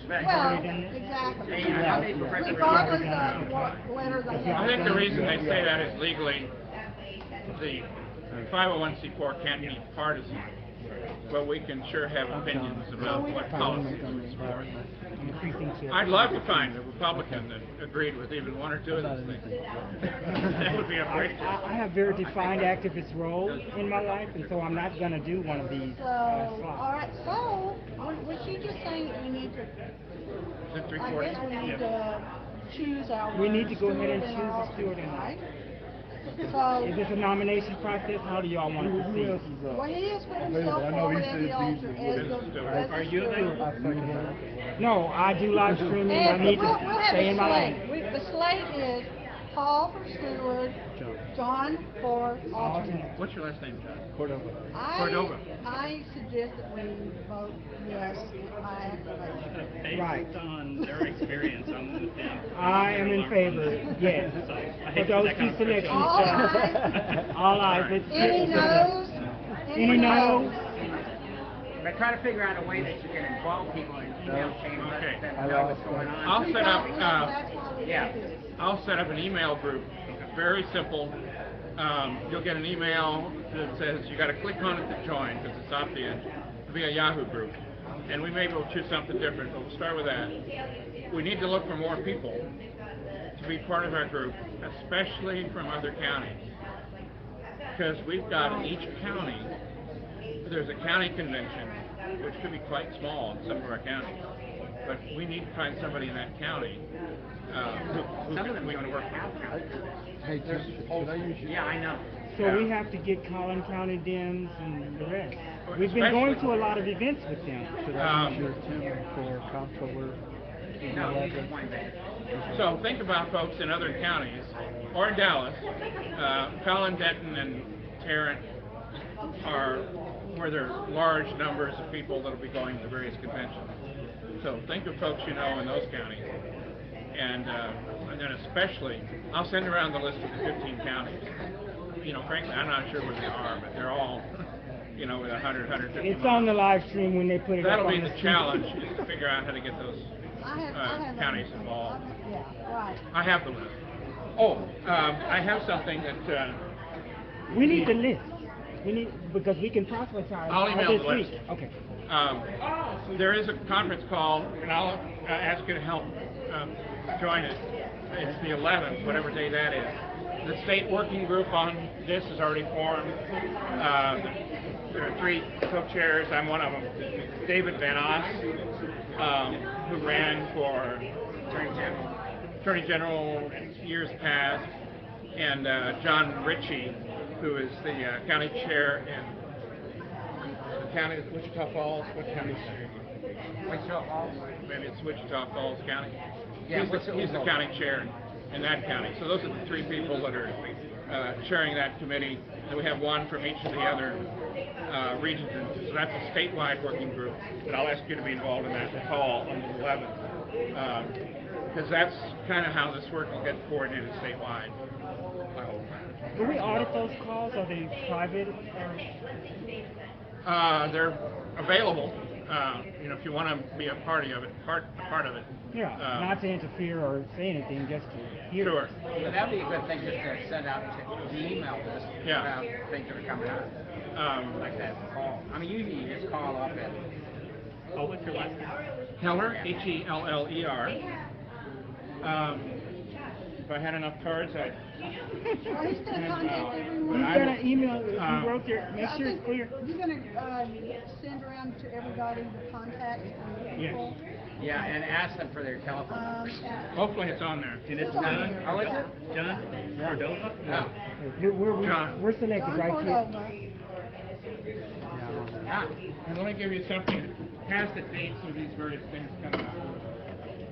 exactly. And, how many progressive Regardless of what letter they have. I think the reason they say that is legally, the 501c4 can't be partisan, but we can sure have opinions about what policies we support. I'm the precinct chair. I'd love to find a Republican that agreed with even 1 or 2 of those things. That would be a great. I have very defined activist role in my life, and so I'm not going to do one of these So, all slots. right, so, was she just saying that we need to, Is it I 3/4? guess we need to choose our. We need to go ahead and steward choose our a steward and right? Is So, this a nomination process? How do y'all want to proceed? well, he has put himself forward as the alter, as Are the you steward. No, I do live streaming. I And need we'll to have stay in a my slate. lane. The slate is Paul for steward, John for alternate. What's your last name, John? Cordova. Cordova. I suggest that we vote yes by acclamation. Based Right. on their experience, I'm with them. I am in favor, yes. So, I For hate those that 2 kind of selections, All John. ayes. All eyes. Let's Any get noes? Any noes? But try to figure out a way that you can involve people in email chains Okay. that I know like what's going on. I'll set up. That's why we yeah. do this. I'll set up an email group. Very simple. You'll get an email that says you got to click on it to join because it's opt-in. It'll be a Yahoo group, and we may will choose something different, but we'll start with that. We need to look for more people to be part of our group, especially from other counties, because we've got in each county. There's a county convention, which could be quite small in some of our counties, but we need to find somebody in that county who Some of them we don't can work work out. Hey, should I use your... Yeah, I know. So we have to get Collin County Dems and the rest. We've been Especially- going to a lot of events with them. Should I use your Tim for comptroller? No, email you can address? point that. So think about folks in other counties, or in Dallas. Collin, Denton, and Tarrant are where there are large numbers of people that will be going to various conventions. So think of folks you know in those counties. And then especially, I'll send around the list of the 15 counties. You know, frankly, I'm not sure where they are, but they're all, you know, with 100, 150 It's miles. on the live stream when they put it That'll up be on the stream. challenge, is to figure out how to get those I have counties involved. Yeah, right. I have the list. Oh, I have something that We need the list. We need, because we can proselytize I'll email this the list. week. Okay. there is a conference call, and I'll ask you to help join it. It's the 11th, whatever day that is. The state working group on this is already formed. There are 3 co-chairs. I'm one of them. David Van Oss, who ran for Attorney General in years past, and John Ritchie, who is the county chair in the county of Wichita Falls. What county is that? Wichita Falls? Maybe it's Wichita Falls County. Yeah, he's the county chair in that county. So those are the 3 people that are chairing that committee. And we have one from each of the other regions. And so that's a statewide working group. But I'll ask you to be involved in that call on the 11th. Because that's kind of how this work will get coordinated statewide. I hope. Do we audit those calls? Are they private? They're available. You know, if you want to be a part of it, part of it. Yeah, not to interfere or say anything, just to hear. Sure. So that'd be a good thing just to send out to the email list Yeah. about things that are coming up. Like that call. I mean, usually you just call up and... Oh, what's your last name? Heller, Heller. If I had enough cards, I'd. Well, he's gonna contact everyone. You've got an email, you wrote there, make sure it's clear. You're gonna send around to everybody the contacts and the people. Yeah, and ask them for their telephone numbers. Hopefully it's on there. And it's John. Oh, is it? John Cordova? No. We're selected John right here. Cordova. Ah. And let me give you something that has the dates of these various things coming up.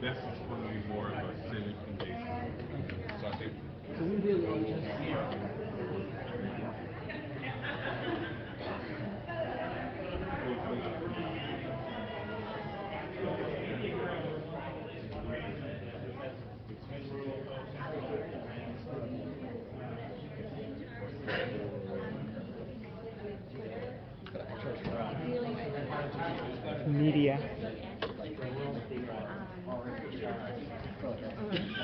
That's going to be more of a civic engagement. So I think. Media.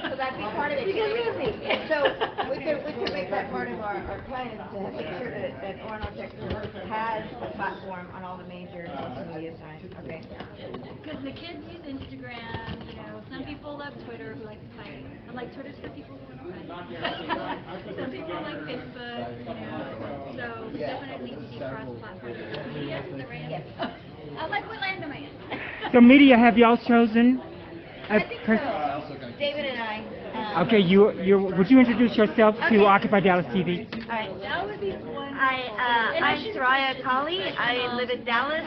So that'd be part of it. So we could make that part of our plan is to make sure that Orono, Texas has a platform on all the major social media sites. Okay. Because the kids use Instagram, you know, some people love Twitter who like to fight. But like Twitter's for people who want to fight. Some people like Facebook, you know. So we definitely need to see cross-platform. Media, is that right? Yes. I like what land am I in? So media, have y'all chosen? I think so. David and I. Okay, would you introduce yourself to Occupy Dallas TV? All right. That would be one. I'm Soraya Kali. I live in Dallas,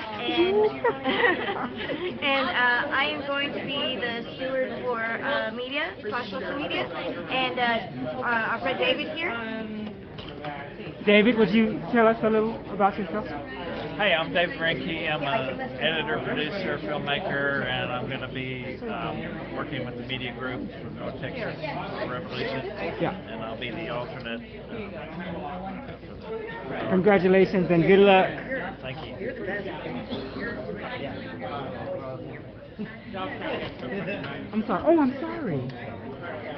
and I am going to be the steward for media, social media, and our friend David here. David, would you tell us a little about yourself? Hey, I'm David Renke. I'm an editor, producer, filmmaker, and I'm going to be working with the media group from North Texas Revolution. Yeah. And I'll be the alternate. Congratulations and good luck. Thank you. I'm sorry. Oh, I'm sorry.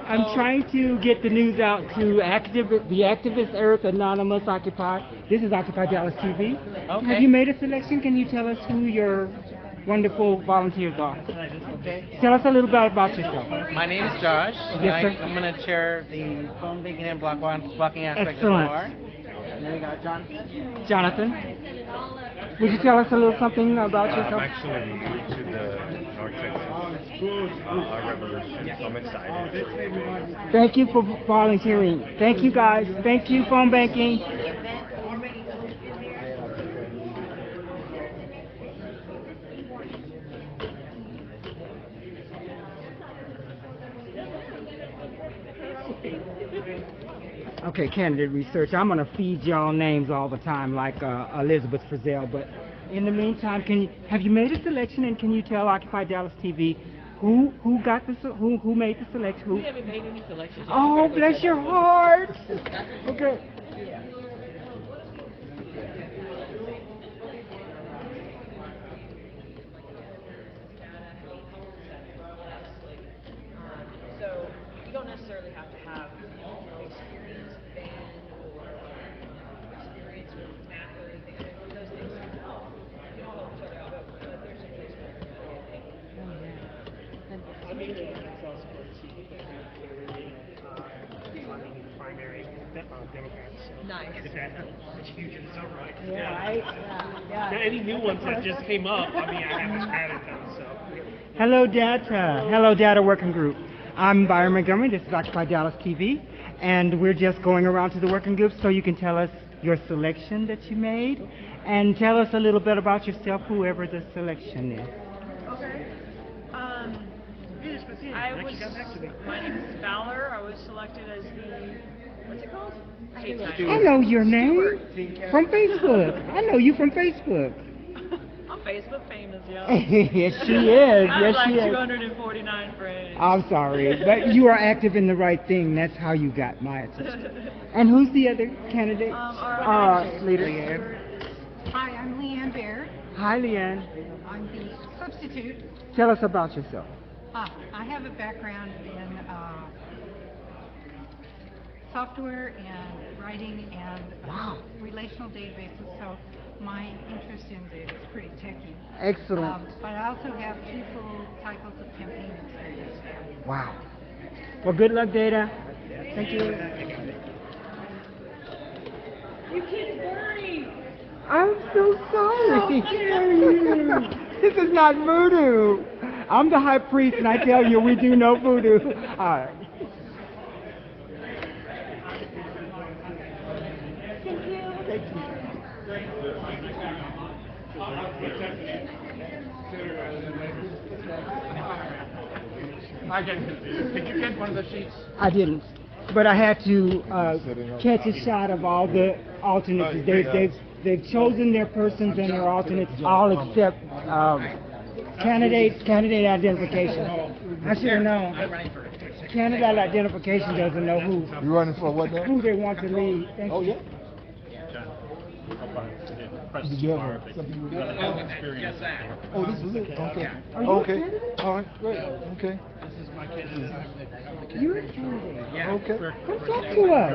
I'm trying to get the news out to the Activist Earth Anonymous Occupy. This is Occupy Dallas TV. Okay. Have you made a selection? Can you tell us who your wonderful volunteers are? Okay. Tell us a little bit about yourself. My name is Josh. Yes, sir. I'm going to chair the phone beacon and blocking aspect Excellent. of the bar. And then we got Jonathan. Jonathan. Would you tell us a little something about I'm yourself? actually new to the North Texas revolution, so I'm excited. Thank you for volunteering. Thank you, guys. Thank you, phone banking. Okay, candidate research. I'm gonna feed y'all names all the time, like Elizabeth Frizzell. But in the meantime, have you made a selection, and can you tell Occupy Dallas TV who made the selection? We haven't made any selections. Oh, bless your heart. Okay. So you don't necessarily have to have experience with band or experience with math or anything. Those things can all help each other out, but there's some things that I mean, it's also good to see that they're really funding in primary Democrats. So nice. That's huge in its own right. Yeah. Now, any new ones that just came up, I mean, I haven't added them, so. Hello, Data. Hello, Data Working Group. I'm Byron Montgomery. This is Occupy Dallas TV, and we're just going around to the working groups so you can tell us your selection that you made, and tell us a little bit about yourself, whoever the selection is. Okay. My name is Fowler. I was selected as the, what's it called? I know your name from Facebook. I know you from Facebook. I'm Facebook famous, yo. Yes, she is. I Yes, have she like is. 249 friends. I'm sorry, but you are active in the right thing. That's how you got my attention. And who's the other candidate? Our leader. Hi, I'm Leanne Baird. Hi, Leanne. I'm the substitute. Tell us about yourself. I have a background in software and writing and relational databases, so my interest in data is pretty techy. Excellent. But I also have 2 full cycles of campaign experience. Wow. Well, good luck, Data. Thank you. You kissed Bernie. I'm so sorry. How dare you? This is not voodoo. I'm the high priest, and I tell you, we do no voodoo. All right. Thank you. Did you get one of the sheets? I didn't, but I had to catch a shot of all the alternates. They've chosen their persons and their alternates, all except candidate identification. I should have known. Candidate identification doesn't know who. You running for what now? Who they want to lead. Thank you. Yeah. Did you have something you did? Experience. Oh, this was it? Okay. Are you Okay. a candidate? All right, great. Okay. This is my candidate. You're a candidate. Okay. Come talk to us.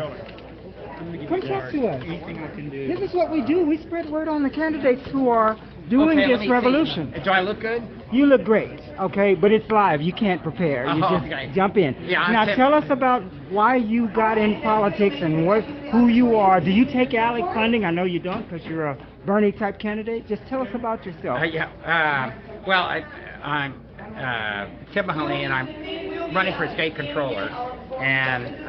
Come talk to us. Anything I can do. This is what we do. We spread word on the candidates who are doing Okay, let this me revolution. see. Do I look good? You look great, okay? But it's live. You can't prepare. You just Okay. jump in. Yeah, now tell us about why you got in politics and who you are. Do you take ALEC funding? I know you don't because you're a Bernie type candidate. Just tell us about yourself. Well, I'm Tim Mahoney, and I'm running for state controller. And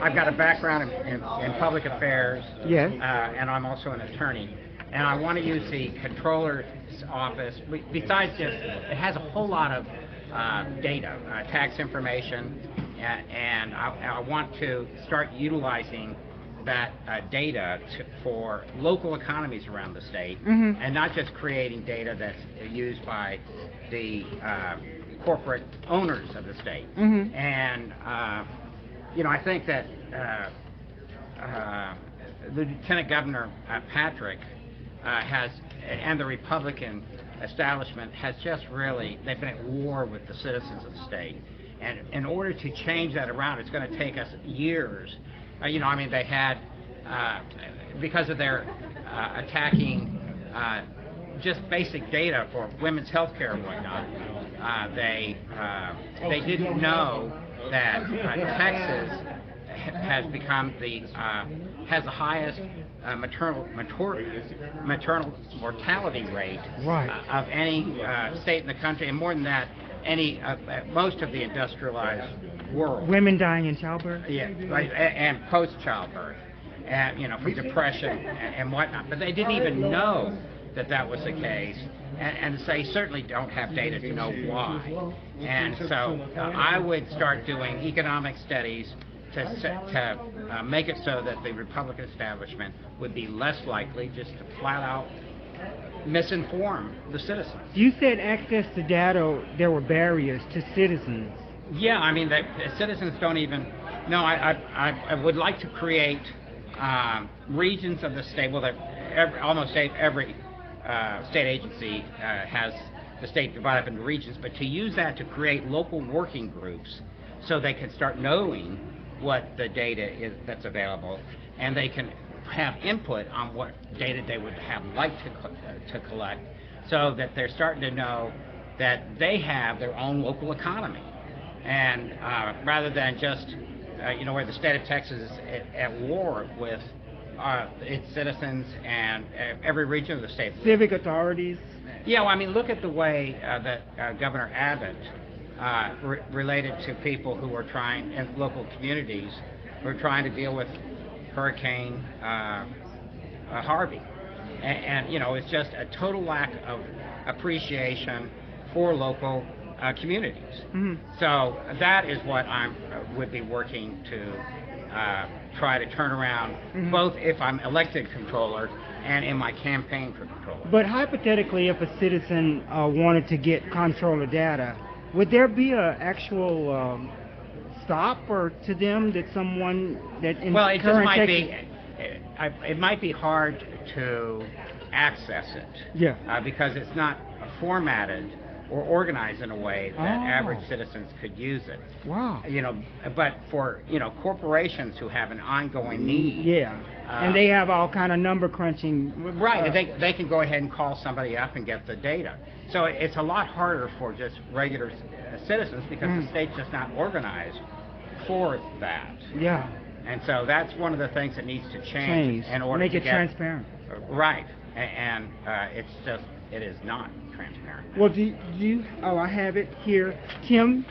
I've got a background in public affairs. Yes. And I'm also an attorney. And I want to use the controller's office. Besides just, it has a whole lot of data, tax information, and I want to start utilizing that data for local economies around the state, and not just creating data that's used by the corporate owners of the state. And I think that the Lieutenant Governor Patrick and the Republican establishment has just really, they've been at war with the citizens of the state. And in order to change that around, it's going to take us years. They had, because of their attacking just basic data for women's health care and whatnot, they didn't know that Texas has become has the highest maternal mortality rate Right. of any state in the country, and more than that, any most of the industrialized world. Women dying in childbirth? Yeah, right, and post-childbirth, and from depression and whatnot. But they didn't even know that that was the case, and they certainly don't have data to know why. And so I would start doing economic studies to make it so that the Republican establishment would be less likely just to flat out misinform the citizens. You said access to data, there were barriers to citizens. Yeah, I mean, the citizens don't even. No, I would like to create regions of the state. Well, almost every state agency has the state divided up into regions, but to use that to create local working groups so they can start knowing what the data is that's available, and they can have input on what data they would have liked to collect, so that they're starting to know that they have their own local economy, and rather than just where the state of Texas is at war with its citizens and every region of the state. Civic authorities. Yeah, well, I mean, look at the way that Governor Abbott related to people who are trying, in local communities, who are trying to deal with Hurricane Harvey. And it's just a total lack of appreciation for local communities. Mm-hmm. So that is what I would be working to try to turn around, mm-hmm. both if I'm elected controller and in my campaign for controller. But hypothetically, if a citizen wanted to get controller data, would there be an actual stop or to them that someone that in well, it just current might Texas... be. It might be hard to access it. Yeah. Because it's not formatted or organized in a way that average citizens could use it. Wow. But for corporations who have an ongoing need. Yeah. And they have all kind of number crunching. Right. They can go ahead and call somebody up and get the data. So it's a lot harder for just regular citizens because the state's just not organized for that. Yeah. And so that's one of the things that needs to change in order make to it get transparent. Right. And it is not transparent. Well, do you? Oh, I have it here. Tim,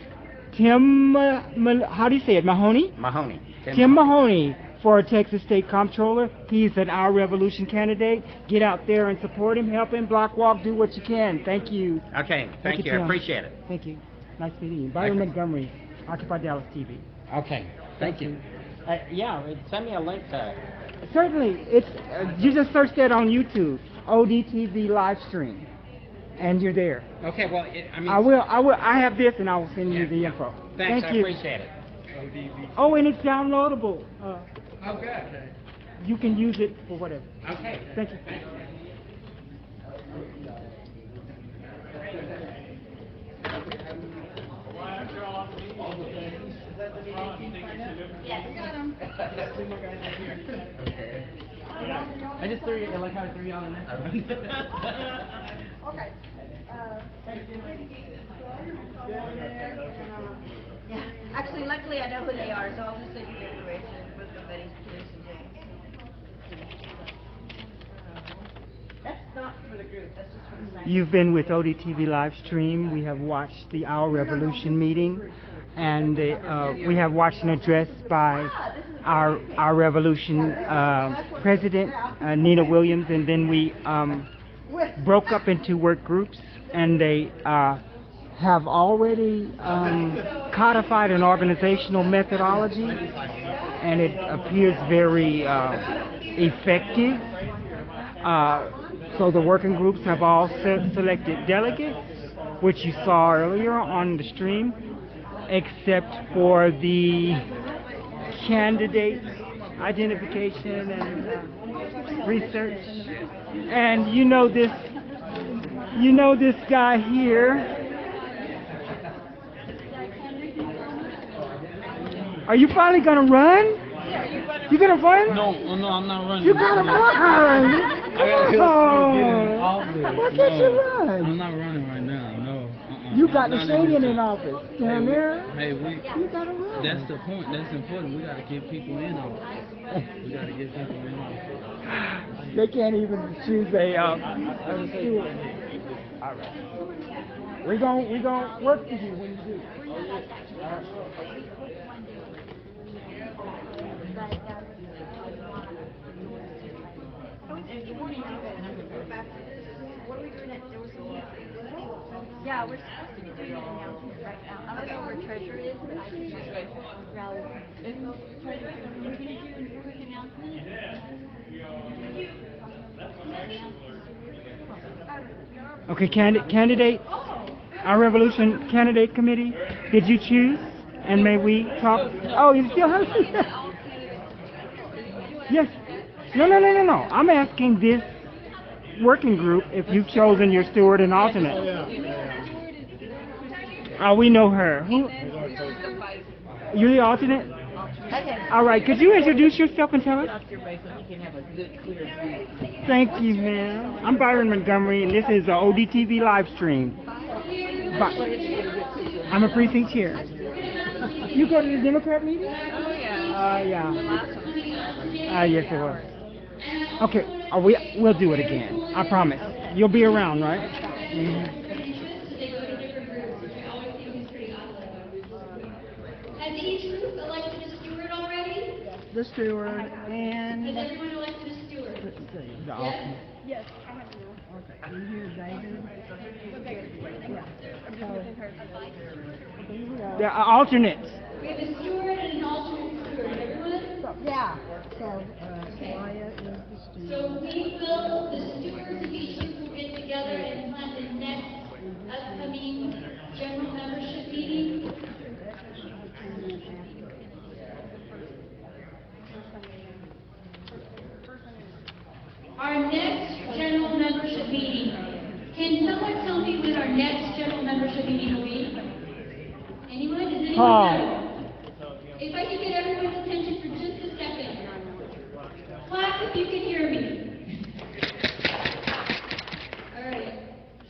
how do you say it? Mahoney. Mahoney. Tim Mahoney for Texas State Comptroller. He's an Our Revolution candidate. Get out there and support him, help him, block walk, do what you can. Thank you. Okay, thank you. I appreciate it. Thank you. Nice meeting you. Byron Montgomery, Occupy Dallas TV. Okay, thank you. Yeah, send me a link to. Certainly, it's you just search that on YouTube, ODTV live stream, and you're there. Okay, well, I will. I have this, and I will send you the info. Thanks, Thank you. I appreciate it. Oh, and it's downloadable. Oh, good. You can use it for whatever. Okay. Thank you. I just threw you, like how I threw you on the next one. Okay. Yeah. Actually, luckily I know who they are, so I'll just send you the information for somebody's position. That's not for the group, that's just for the site. You've been with ODTV live stream. We have watched the Our Revolution meeting, and we have watched an address by our Revolution president, Nina Williams, and then we broke up into work groups, and they have already codified an organizational methodology, and it appears very effective. So the working groups have all selected delegates, which you saw earlier on the stream, except for the candidate identification and research. And you know this guy here. Are you finally gonna run? You gonna run? No, I'm not running. You gotta run! I gotta get it off this. Why can't you run? I'm not running right now, no. You got the Shadian in office down there. Hey, You gotta run. that's the point. That's important. We gotta get people in office. We gotta get people in office. They can't even choose a steward. All right. We gon' work with you when you do. What are we doing next? There was some. Yeah, we're supposed to be doing an announcement right now. I don't know where treasurer is, but I can just go rally. We're going to do a quick announcement. Okay, candidate, our Revolution Candidate Committee, did you choose? And may we talk? Oh, you still have Yes. No. I'm asking this working group if you've chosen your steward and alternate. Oh, we know her. Who? You're the alternate? Okay. All right, could you introduce yourself and tell us? Thank you, ma'am. I'm Byron Montgomery, and this is the ODTV live stream. I'm a precinct chair. You go to the Democrat meeting? Oh, yeah. Yeah. Yes, it was. Okay, we'll do it again. I promise. You'll be around, right? Mm-hmm. Has each group elected a steward already? The steward and. Has everyone elected a steward? Let's see. Yes? Yes, I have one. Okay, and here's David. Yeah. The alternates. We have a steward and an alternate steward. Everyone? Yeah. So, Wyatt is the steward. So we will, the stewards of each group will get together and plan the next upcoming general membership meeting. Our next general membership meeting. Can someone tell me when our next general membership meeting will be? Anyone? Does anyone know? If I could get everyone's attention for just a second. Clap if you can hear me. Alright.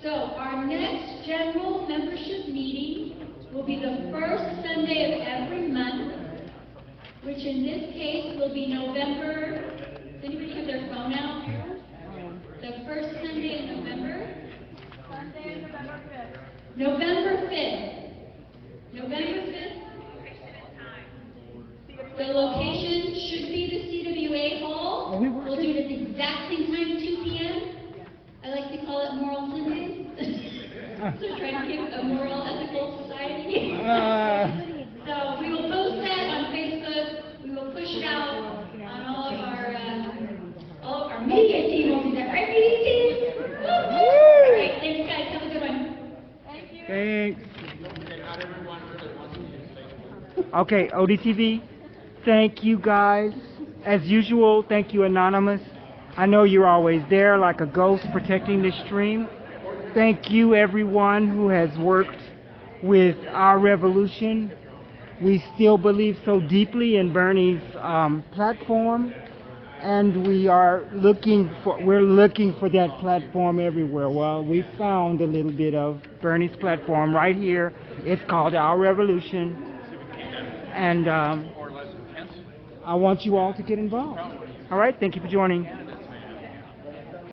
So our next general membership meeting will be the first Sunday of every month, which in this case will be November. Does anybody have their phone out? The first Sunday in November? Sunday, November 5th. November 5th. November 5th. The location should be the CWA Hall. We'll do it at the exact same time, 2 p.m. I like to call it Moral Sundays. So trying to keep a moral, ethical society. So we will post that on Facebook. We will push it out on all of our media team will do that, right, media team? All right, thanks guys, have a good one. Thank you. Thanks. Okay, ODTV, thank you guys. As usual, thank you, Anonymous. I know you're always there like a ghost protecting the stream. Thank you, everyone who has worked with our revolution. We still believe so deeply in Bernie's platform. And we're looking for that platform everywhere. Well, we found a little bit of Bernie's platform right here. It's called Our Revolution. And I want you all to get involved. All right, thank you for joining.